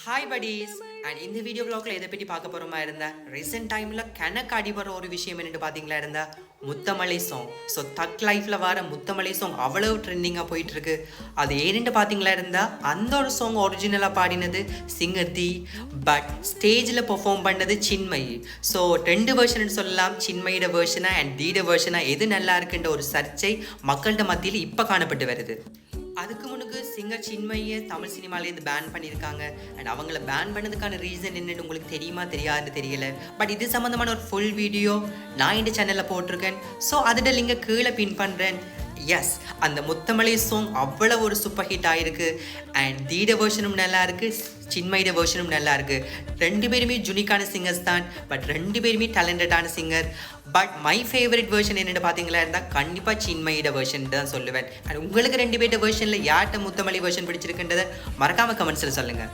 Hi buddies and இந்த video vlogல எதை பற்றி பார்க்க போகிறோமா இருந்தா ரீசெண்ட் டைமில் கணக்கு அடிபடுற ஒரு விஷயம் என்னென்னு பார்த்தீங்களா இருந்தா முத்தமலை சாங். ஸோ தக் லைஃப்பில் வர முத்தமலை சாங் அவ்வளவு ட்ரெண்டிங்காக போயிட்டுருக்கு. அது ஏன்னு பார்த்தீங்களா இருந்தா அந்த ஒரு சாங் ஒரிஜினலாக பாடினது சிங்கர் தி, பட் ஸ்டேஜில் பெர்ஃபார்ம் பண்ணது சின்மயி. ஸோ ரெண்டு வேர்ஷன் சொல்லலாம், சின்மயோட வேர்ஷனா அண்ட் தீட வேர்ஷனா எது நல்லா இருக்குன்ற ஒரு சர்ச்சை மக்கள்கிட்ட மத்தியில் இப்போ காணப்பட்டு வருது. அதுக்கு முன்னுக்கு சிங்கர் சின்மயை தமிழ் சினிமாலேருந்து பேன் பண்ணியிருக்காங்க. அண்ட் அவங்கள பேன் பண்ணதுக்கான ரீசன் என்னன்னு உங்களுக்கு தெரியுமா தெரியாதுன்னு தெரியல. பட் இது சம்மந்தமான ஒரு ஃபுல் வீடியோ நான் இந்த சேனலில் போட்டிருக்கேன். ஸோ அதோட லிங்கை கீழே பின் பண்ணுறேன். எஸ், அந்த முத்தமலை சாங் அவ்வளோ ஒரு சூப்பர் ஹிட் ஆகிருக்கு. அண்ட் தீட வேர்ஷனும் நல்லா இருக்குது, சின்மயோட வேர்ஷனும் நல்லா இருக்குது. ரெண்டு பேருமே ஜுனிக்கான சிங்கர்ஸ் தான், பட் ரெண்டு பேருமே டேலண்டடான singer. But my favourite version என்னென்னு பார்த்தீங்களா இருந்தால் கண்டிப்பாக சின்மயோட வேர்ஷன் தான் சொல்லுவேன். அண்ட் உங்களுக்கு ரெண்டு பேர்ட்ட வேர்ஷனில் யார்கிட்ட முத்தமலை வேர்ஷன் பிடிச்சிருக்குன்றதை மறக்காமல் கமெண்ட்ஸில் சொல்லுங்கள்.